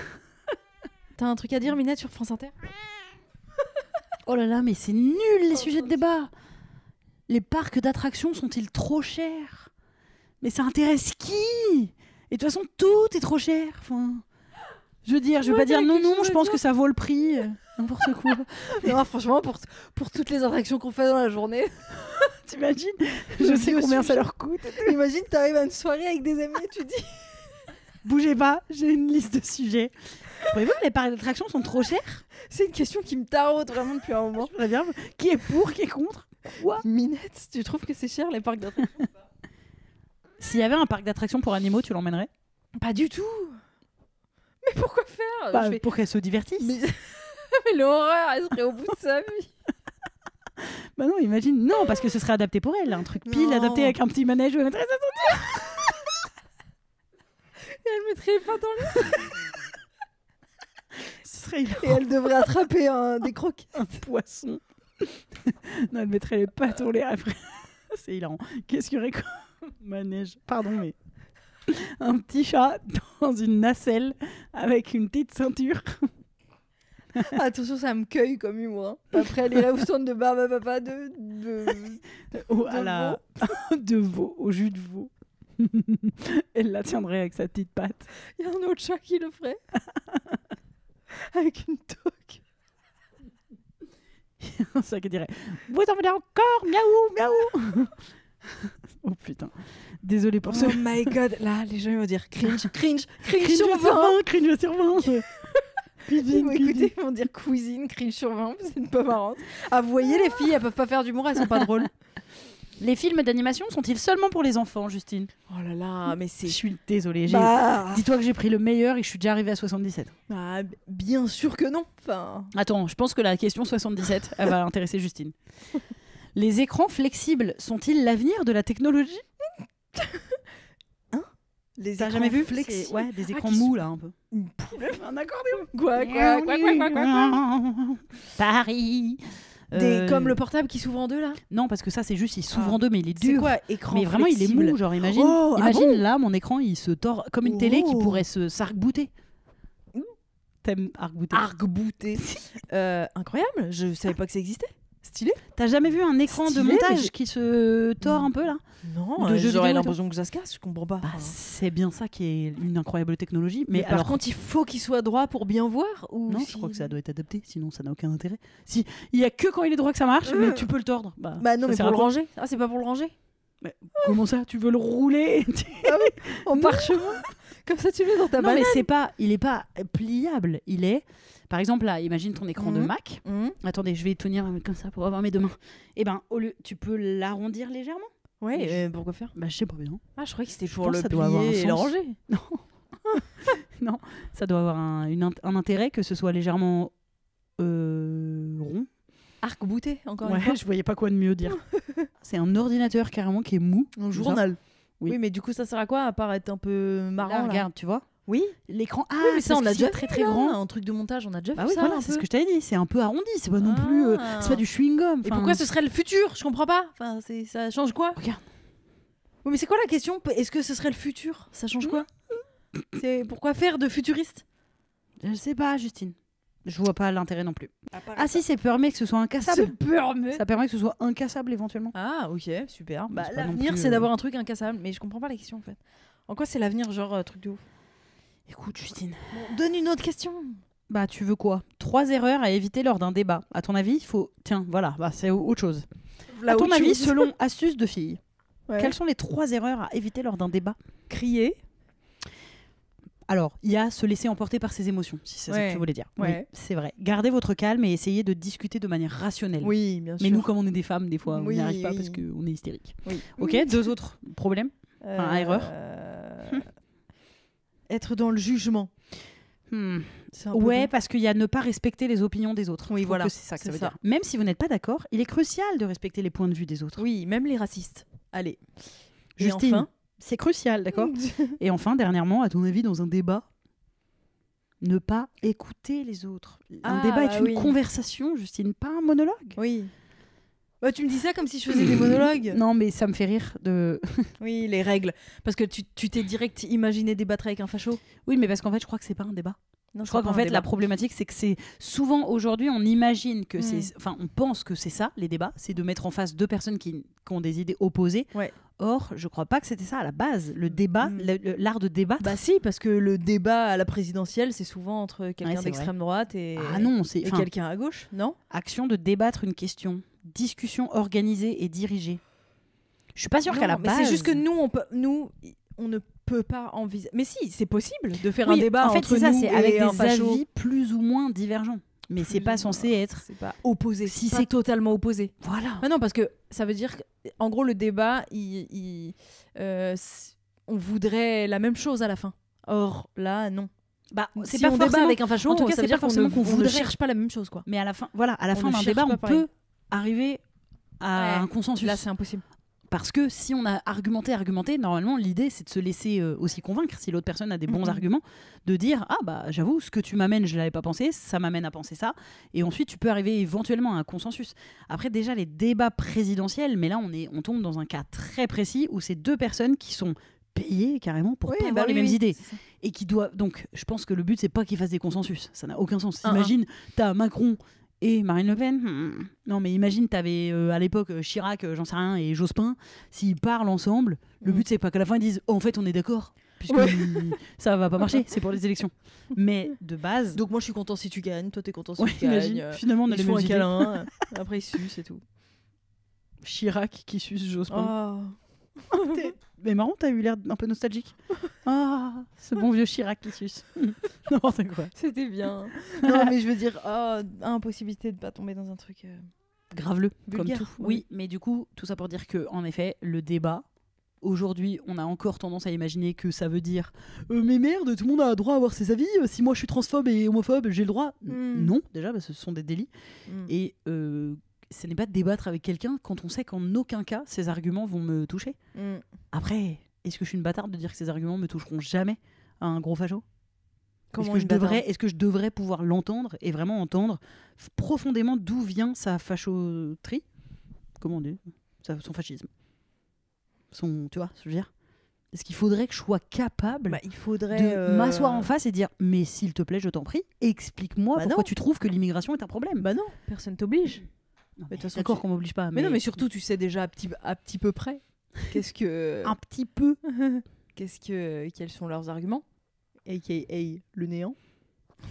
T'as un truc à dire, Minette, sur France Inter? Oh là là, mais c'est nul les sujets de débat. Les parcs d'attractions sont-ils trop chers? Mais ça intéresse qui? Et de toute façon, tout est trop cher. Enfin, je veux dire, je vais pas dire non, je pense que ça vaut le prix. N'importe quoi. Non, franchement, pour toutes les attractions qu'on fait dans la journée. T'imagines? Je sais combien ça leur coûte. Imagine, t'arrives à une soirée avec des amis et tu dis bougez pas, j'ai une liste de sujets. Trouvez-vous que les parcs d'attractions sont trop chers? C'est une question qui me taraude vraiment depuis un moment. Très bien. Qui est pour, qui est contre? Quoi? Minette, tu trouves que c'est cher les parcs d'attractions? S'il y avait un parc d'attractions pour animaux, tu l'emmènerais? Pas du tout. Mais pourquoi faire? Pour qu'elles se divertissent. Mais l'horreur, elle serait au bout de sa vie. Bah non, imagine. Non, parce que ce serait adapté pour elle. Un truc pile adapté avec un petit manège où elle mettrait sa ceinture. Et elle mettrait les pattes dans le Ce serait Et elle devrait attraper des crocs. un poisson. Non, elle mettrait les pattes en l'air après. C'est hilarant. Qu'est-ce qu'il y aurait comme manège? Pardon, mais un petit chat dans une nacelle avec une petite ceinture. Attention, ça me cueille comme humour. Hein. Après, elle irait au stand de barbe à papa de de veau, au jus de veau. Elle la tiendrait avec sa petite patte. Il y a un autre chat qui le ferait. Avec une toque. Un chat qui dirait vous en voulez encore, miaou miaou. Oh putain, désolé pour ça. Oh my god, là les gens ils vont dire cringe Cringe sur 20. Cringe sur 20. Ils vont écouter, ils vont dire cuisine cringe sur 20, c'est pas marrant. Ah vous voyez les filles, elles peuvent pas faire d'humour, elles sont pas drôles. Les films d'animation sont-ils seulement pour les enfants, Justine? Oh là là, mais Je c'est... suis désolée. Bah... Dis-toi que j'ai pris le meilleur et je suis déjà arrivée à 77. Bah, bien sûr que non. Enfin... Attends, je pense que la question 77, elle va intéresser Justine. Les écrans flexibles sont-ils l'avenir de la technologie? Les T'as écrans jamais vu? flexibles. Ouais, des écrans qui mous là un peu. Une poule. Un accordéon. Quoi. Paris. Comme le portable qui s'ouvre en deux là. Non, parce que ça c'est juste il s'ouvre en deux, mais il est C'est dur. quoi écran Mais vraiment il est flexible? mou, genre imagine. Oh, imagine ah bon là mon écran il se tord comme une télé qui Oh. pourrait se s'arc-bouter. T'aimes arc-bouter? Arc-bouté. Incroyable, je savais pas que ça existait. Stylé. T'as jamais vu un écran Stylé, de mais montage j'ai- qui se tord un peu là? Non, De jeux j'aurais vidéo et l'impression que ça se casse, je comprends pas. Bah, Enfin, c'est bien ça qui est une incroyable technologie. Mais par alors, contre, il faut qu'il soit droit pour bien voir ou non, si- je crois que ça doit être adapté, sinon ça n'a aucun intérêt. Si il y a que quand il est droit que ça marche, mais tu peux le tordre. Bah non, ça mais sert pour à le quoi? ranger. Ah, c'est pas pour le ranger. Comment ça? Tu veux le rouler? En parchemin. Comme ça, tu le mets dans ta Non, mais banane. il est pas pliable. Il est, par exemple là, imagine ton écran de Mhm. Mac. Mhm. Attendez, je vais tenir comme ça pour avoir mes deux mains. Et ben, au lieu, tu peux l'arrondir légèrement. Ouais, pourquoi faire? Bah, je sais pas bien. Ah, je croyais que c'était Je pour pense le que ça doit avoir un plier et le sens. ranger. Non, ça doit avoir un intérêt que ce soit légèrement rond. Arc-bouté, encore une Ouais, fois. je voyais pas quoi de mieux dire. C'est un ordinateur carrément qui est mou. Un journal. Oui. Oui, mais du coup, ça sert à quoi à part être un peu marrant Là, là regarde, tu vois. Oui. L'écran. Ah, Oui, mais ça, parce on que a c'est déjà très fait, très là, grand. un truc de montage, on a déjà Bah fait oui, ça. voilà, un c'est ce peu. que je t'avais dit. C'est un peu arrondi. C'est pas non plus. Ah. C'est pas du chewing gum. Et pourquoi ce serait le futur? Je comprends pas. Enfin, ça change quoi? Regarde. Oui, mais c'est quoi la question? Est-ce que ce serait le futur? Ça change quoi? C'est pourquoi faire de futuriste? Je sais pas, Justine. Je vois pas l'intérêt non plus. Ah si, ça permet que ce soit incassable. Ça permet que ce soit incassable éventuellement. Ah, ok, super. Bah, c'est pas non l'avenir, plus, c'est d'avoir un truc incassable. Mais je comprends pas la question en fait. En quoi c'est l'avenir, genre truc de ouf? Écoute, Justine. Bon, donne une autre question. Bah, tu veux quoi? 3 erreurs à éviter lors d'un débat. À ton avis, il faut. Tiens, voilà, bah, c'est autre chose. À ton avis, selon Astuces de filles, quelles sont les 3 erreurs à éviter lors d'un débat? Crier. Alors, il y a se laisser emporter par ses émotions, si c'est ça que tu voulais dire. Ouais. Oui, c'est vrai. Gardez votre calme et essayez de discuter de manière rationnelle. Oui, bien sûr. Mais nous, comme on est des femmes, des fois, on Oui, n'y arrive pas oui. parce qu'on est hystérique. Oui. Ok, 2 autres problèmes. erreur. Être dans le jugement. C'est un peu Ouais, long. parce qu'il y a ne pas respecter les opinions des autres. Oui, Je trouve voilà, que c'est ça que ça c'est veut ça. dire. Même si vous n'êtes pas d'accord, il est crucial de respecter les points de vue des autres. Oui, même les racistes. Allez. Et Justine, enfin c'est crucial, d'accord? Et enfin, dernièrement, à ton avis, dans un débat, ne pas écouter les autres. Un Ah, débat est bah une oui. conversation, Justine, pas un monologue. Oui. Bah, tu me dis ça comme si je faisais des monologues. Non, mais ça me fait rire de. Oui, les règles. Parce que tu t'es direct imaginé débattre avec un facho. Oui, mais parce qu'en fait, je crois que c'est pas un débat. Non, Je crois qu'en fait, la problématique, c'est que c'est souvent aujourd'hui, on imagine que c'est. Enfin, on pense que c'est ça, les débats, c'est de mettre en face 2 personnes qui ont des idées opposées. Ouais. Or, je crois pas que c'était ça à la base. Le débat, l'art de débattre. Bah si, parce que le débat à la présidentielle, c'est souvent entre quelqu'un c'est d'extrême droite et, Ah non, c'est. et enfin, quelqu'un à gauche, non? action de débattre une question. Discussion organisée et dirigée. Je suis pas sûre Non, qu'à la mais base. c'est juste que on ne peut pas envisager. Mais si, c'est possible de faire Oui, un débat en fait, entre c'est ça, nous c'est et avec un des facho. avis plus ou moins divergents. Mais c'est pas censé être. C'est pas opposé. Si Si c'est- c'est totalement opposé. Voilà. Ah non, parce que ça veut dire qu'en gros, le débat, on voudrait la même chose à la fin. Or, là, non. Bah, c'est Si pas on forcément. débat avec un facho, en tout cas, ça c'est veut dire pas forcément qu'on on ne voudrait. cherche pas la même chose, quoi. Mais à la fin, voilà, à la On fin ne d'un cherche débat, pas on pareil. peut arriver à un consensus. Là, c'est impossible. Parce que si on a argumenté, normalement l'idée c'est de se laisser aussi convaincre, si l'autre personne a des bons arguments, de dire ah bah j'avoue ce que tu m'amènes je l'avais pas pensé, ça m'amène à penser ça, et ensuite tu peux arriver éventuellement à un consensus. Après déjà les débats présidentiels, mais là on tombe dans un cas très précis où c'est 2 personnes qui sont payées carrément pour pas avoir les mêmes idées et qui doivent, donc je pense que le but c'est pas qu'ils fassent des consensus, ça n'a aucun sens. Imagine t'as Macron et Marine Le Pen, non mais imagine t'avais à l'époque Chirac, j'en sais rien, et Jospin, s'ils parlent ensemble, le but c'est pas qu'à la fin ils disent oh, en fait on est d'accord, puisque ça va pas marcher, c'est pour les élections. Mais de base... Donc moi je suis content si tu gagnes, toi t'es content si tu gagnes. Finalement on a les mêmes idées. Câlin, après ils sucent et tout. Chirac qui suce Jospin. Mais marrant, t'as eu l'air un peu nostalgique. Ah, ce bon vieux Chirac qui suce. N'importe quoi. C'était bien. Non, mais je veux dire, impossibilité de pas tomber dans un truc graveleux, vulgaire, comme tout. Oui, mais du coup, tout ça pour dire que, en effet, le débat, aujourd'hui, on a encore tendance à imaginer que ça veut dire mais merde, tout le monde a le droit à avoir ses avis. Si moi je suis transphobe et homophobe, j'ai le droit. Non, déjà, parce que ce sont des délits. Et ce n'est pas de débattre avec quelqu'un quand on sait qu'en aucun cas ces arguments vont me toucher. Après, est-ce que je suis une bâtarde de dire que ces arguments me toucheront jamais à un gros facho ? Est-ce que je devrais pouvoir l'entendre et vraiment entendre profondément d'où vient sa fachoterie ? Comment on dit ? Son fascisme. Tu vois, je veux dire ? Est-ce qu'il faudrait que je sois capable de m'asseoir en face et dire mais s'il te plaît, je t'en prie, explique-moi pourquoi tu trouves que l'immigration est un problème ? Bah non, personne t'oblige. Non, mais d'accord qu'on m'oblige pas. Mais non, mais surtout, tu sais déjà à petit peu près. Qu'est-ce que... Un petit peu. Quels sont leurs arguments ? A.K.A. le néant.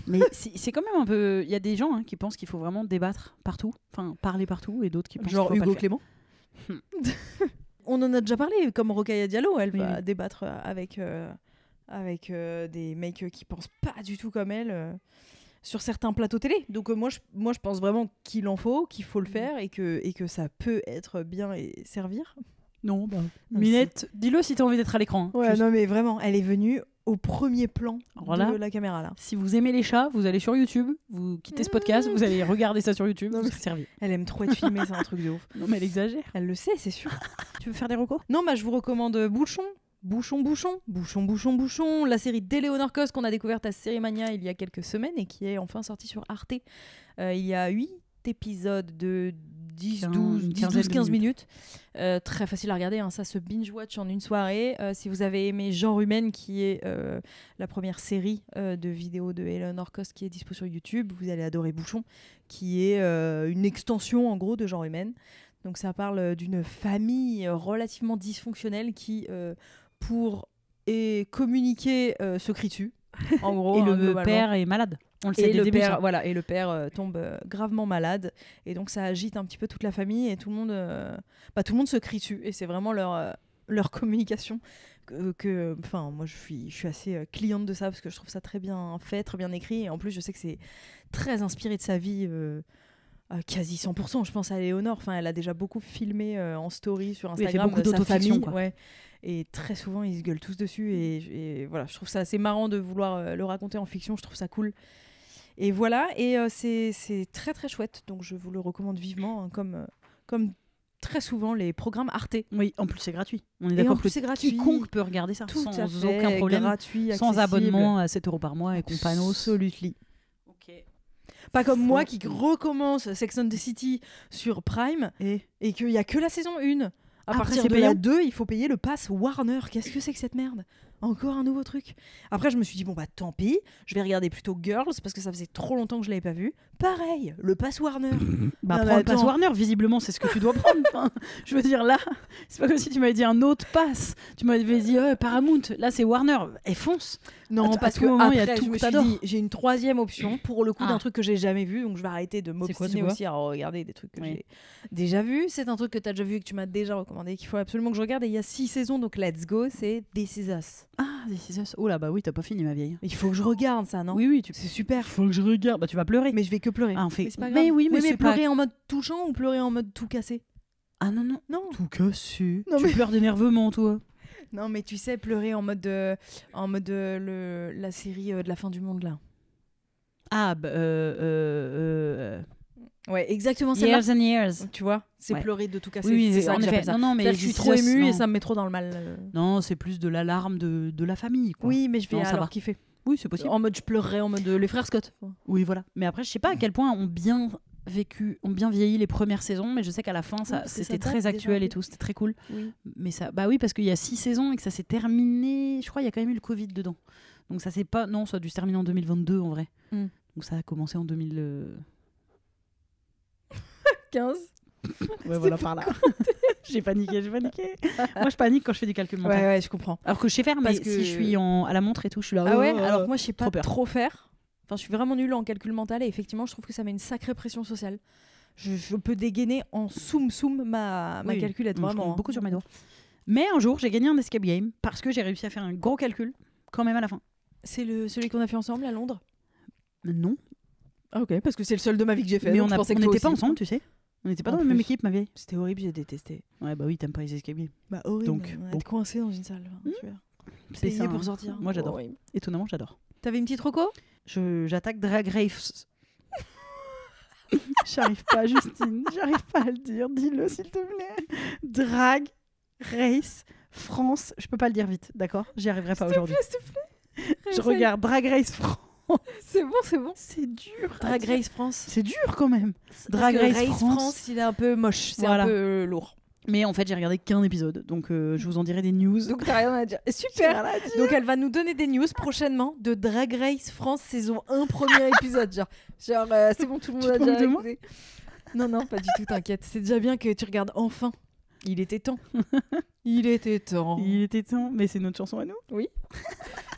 Mais c'est quand même un peu... Il y a des gens qui pensent qu'il faut vraiment débattre partout. Enfin, parler partout. Et d'autres qui pensent genre qu'il faut Hugo pas Clément. On en a déjà parlé, comme Rokhaya Diallo. Elle va débattre avec des mecs qui pensent pas du tout comme elle... sur certains plateaux télé. Donc moi je pense vraiment qu'il en faut, qu'il faut le faire et que ça peut être bien et servir. Non, Minette, dis-le si t'as envie d'être à l'écran. Ouais, juste. Non mais vraiment, elle est venue au premier plan de la caméra là. Si vous aimez les chats, vous allez sur YouTube, vous quittez ce podcast, vous allez regarder ça sur YouTube, vous serez servi. Elle aime trop être filmée, c'est un truc de ouf. Non mais elle exagère. Elle le sait, c'est sûr. Tu veux faire des recos ? Non, je vous recommande Bouchon, la série d'Eleonore Cos qu'on a découverte à Sérimania il y a quelques semaines et qui est enfin sortie sur Arte. Il y a 8 épisodes de 10-12-15 minutes. Très facile à regarder, ça se binge-watch en une soirée. Si vous avez aimé Genre Humaine, qui est la première série de vidéos de Eleonore Cos qui est dispo sur YouTube, vous allez adorer Bouchon, qui est une extension en gros de Genre Humaine. Donc ça parle d'une famille relativement dysfonctionnelle qui... pour communiquer se crie dessus en gros. Et le père est malade, on le sait dès le début, père, voilà, et le père tombe gravement malade et donc ça agite un petit peu toute la famille et tout le monde se crie dessus et c'est vraiment leur communication enfin moi je suis assez cliente de ça parce que je trouve ça très bien fait, très bien écrit et en plus je sais que c'est très inspiré de sa vie quasi 100%. Je pense à Léonore, elle a déjà beaucoup filmé en story sur Instagram, beaucoup sa famille, ouais. Et très souvent ils se gueulent tous dessus et voilà, je trouve ça assez marrant de vouloir le raconter en fiction, je trouve ça cool. Et voilà, et c'est très très chouette, donc je vous le recommande vivement, comme très souvent les programmes Arte. Oui, en plus c'est gratuit. On est d'accord que c'est gratuit. Quiconque peut regarder ça tout sans à fait, aucun problème, gratuit, sans abonnement à 7 € par mois et companos. Absolutely. Pas comme moi qui recommence Sex and the City sur Prime et qu'il n'y a que la saison 1. À partir de la 2, il faut payer le pass Warner. Qu'est-ce que c'est que cette merde ? Encore un nouveau truc. Après, je me suis dit, tant pis, je vais regarder plutôt Girls parce que ça faisait trop longtemps que je l'avais pas vu. Pareil, le pass Warner. Prends le pass Warner, visiblement, c'est ce que tu dois prendre. Je veux dire, là, c'est pas comme si tu m'avais dit un autre pass. Tu m'avais dit Paramount, là c'est Warner. Et fonce. Non, parce que moment, après, y a tout je me suis dit, j'ai une troisième option pour le coup d'un truc que j'ai jamais vu, donc je vais arrêter de m'obstiner aussi à regarder des trucs que j'ai déjà vus. C'est un truc que tu as déjà vu et que tu m'as déjà recommandé, qu'il faut absolument que je regarde. Et il y a 6 saisons, donc let's go, c'est This Is Us. Ah, This Is Us. Oh là, oui, t'as pas fini, ma vieille. Il faut que je regarde ça, non ? Oui, c'est super. Il faut que je regarde. Tu vas pleurer. Mais je vais que pleurer. Ah, mais c'est pas grave. Mais oui, mais pleurer en mode touchant ou pleurer en mode tout cassé ? Ah non. Tout cassé. Tu pleures d'énervement, toi. Non, mais tu sais, pleurer en mode la série de la fin du monde, là. Ah, Ouais, exactement. Celle-là, Years and Years. tu vois, c'est Ouais. pleurer de tout casser. Oui, c'est ça en que effet. j'appelle ça. Non, mais C'est-à-dire que je suis trop ça, émue non. et ça me met trop dans le mal. Non, c'est plus de l'alarme de la famille, quoi. Oui, mais je vais Non, ça alors va. kiffer. Oui, c'est possible. En mode je pleurerais en mode les frères Scott. Oui, voilà. Mais après, je sais pas à quel point ont bien vieilli les premières saisons, mais je sais qu'à la fin, parce que c'était ça date très déjà actuel un et peu. tout, c'était très cool. Oui. Mais ça, bah oui, parce qu'il y a 6 saisons et que ça s'est terminé. Je crois qu'il y a quand même eu le Covid dedans. Donc ça c'est pas, non, ça a dû se terminer en 2022 en vrai. Mm. Donc ça a commencé en 2015. Ouais, voilà par là. J'ai paniqué. Moi, je panique quand je fais du calcul mental. Ouais, je comprends. Alors que je sais faire, mais Parce que- si je suis à la montre et tout, je suis là. Ah ouais, alors moi je sais pas trop peur. trop faire. Enfin, je suis vraiment nulle en calcul mental et effectivement, je trouve que ça met une sacrée pression sociale. Je peux dégainer en soum ma Oui, calculette, donc je vraiment. compte beaucoup sur mes doigts. Mais un jour, j'ai gagné un escape game parce que j'ai réussi à faire un gros calcul quand même à la fin. C'est celui qu'on a fait ensemble à Londres. Non, Ah ok, parce que c'est le seul de ma vie que j'ai fait. mais donc on je pensais que toi n'était pas aussi. ensemble, tu sais. On n'était pas En dans la même plus. équipe, ma vieille. C'était horrible, j'ai détesté. Ouais, bah oui, t'aimes pas les escape games. Bah horrible. Donc, on bon. être coincé dans une salle. Enfin, tu vois. C'est Payé ça, pour hein. sortir. Moi, j'adore. Horrible. Étonnamment, j'adore. T'avais une petite reco? J'attaque Drag Race. J'arrive pas, Justine. J'arrive pas à le dire. Dis-le, s'il te plaît. Drag Race France. Je peux pas le dire vite, d'accord? J'y arriverai pas aujourd'hui. S'il te plaît. Je regarde Drag Race France. C'est bon. C'est dur. à Drag dire. Race France. C'est dur quand même. Drag Drag Race Race France, il est un peu moche. C'est Voilà. un peu lourd. Mais en fait, j'ai regardé qu'un épisode. Donc, je vous en dirai des news. Donc t'as rien à dire. J'ai Super. rien à dire. Donc elle va nous donner des news prochainement de Drag Race France saison 1 premier épisode. Genre c'est bon, tout le monde Tu a te déjà moques de moi écouté. Non, pas du tout, t'inquiète. C'est déjà bien que tu regardes enfin. Il était temps. Il était temps. Il était temps, mais c'est notre chanson à nous.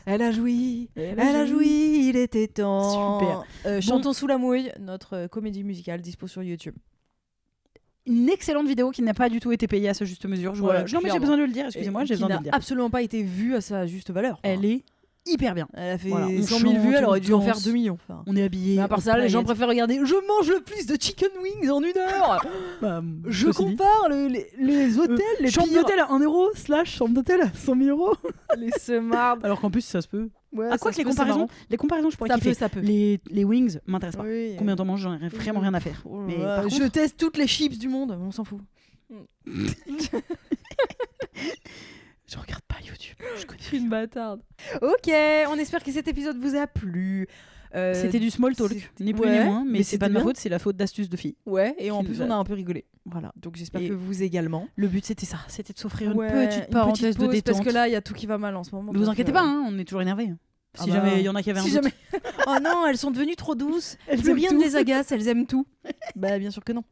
Elle a joui. Elle a joui. Il était temps. Super. Chantons sous la mouille, notre comédie musicale dispo sur YouTube. Une excellente vidéo qui n'a pas du tout été payée à sa juste mesure. Non, mais j'ai clairement. besoin de le dire, excusez-moi, j'ai Qui besoin de n'a le dire. absolument pas été vue à sa juste valeur. Elle est hyper bien. Elle a fait Voilà, on 100 000 chante, vues, elle aurait on dû en danse. faire 2 millions. Enfin. On est habillés. Mais à part en ça, les gens paillettes. préfèrent regarder Je mange le plus de chicken wings en 1 heure. Bah, Je ceci dit. compare les hôtels, les chambre pires. d'hôtel à 1 euro / chambre d'hôtel à 100 000 euros. Les semardes. Alors qu'en plus, ça se peut. Ouais, À quoi que les comparaisons, je pourrais kiffer. Ça peut. Les wings m'intéressent pas. Oui. Combien t'en manges, j'en ai vraiment rien à faire. Oh là Mais là, par je contre, teste toutes les chips du monde, on s'en fout. je regarde pas YouTube. Je connais. Je suis une bâtarde. Ok, on espère que cet épisode vous a plu. C'était du small talk, c'était- ni plus ouais, ni moins, mais c'est c'était pas de ma bien. faute, c'est la faute d'astuces de filles. Ouais, et en Qui plus nous on a- a un peu rigolé. Voilà. Donc j'espère Et que vous également. le but c'était ça, c'était de s'offrir Ouais, une petite parenthèse de pause, détente. Parce que là, il y a tout qui va mal en ce moment. Ne vous donc, inquiétez pas, hein, on est toujours énervés. Ah Si bah, jamais il y en a qui avaient si un doute. jamais- Oh non, elles sont devenues trop douces. Elles Plus aiment rien tout. ne les agace, elles aiment tout. Bah bien sûr que non.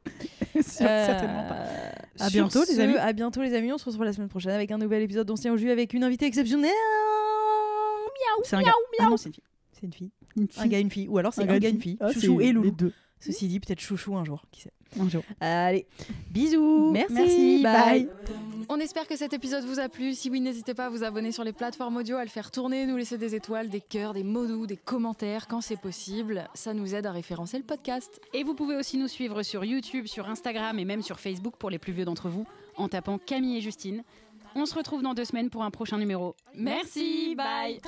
Certainement pas. À Sur bientôt, les ce, amis. À bientôt les amis, on se retrouve la semaine prochaine avec un nouvel épisode d'On se tient au jus avec une invitée exceptionnelle. C'est un gars. Ah non, c'est une fille. C'est une fille. Une Un gars, une fille. Ou alors c'est un gars, une fille. Ah, Chouchou c'est et Loulou. les deux. Ceci dit, peut-être Chouchou un jour, qui sait. Un jour. Allez, Bisous. Merci, bye. On espère que cet épisode vous a plu. Si oui, n'hésitez pas à vous abonner sur les plateformes audio, à le faire tourner, nous laisser des étoiles, des cœurs, des mots doux, des commentaires quand c'est possible. Ça nous aide à référencer le podcast. Et vous pouvez aussi nous suivre sur YouTube, sur Instagram et même sur Facebook pour les plus vieux d'entre vous, en tapant Camille et Justine. On se retrouve dans 2 semaines pour un prochain numéro. Merci, bye.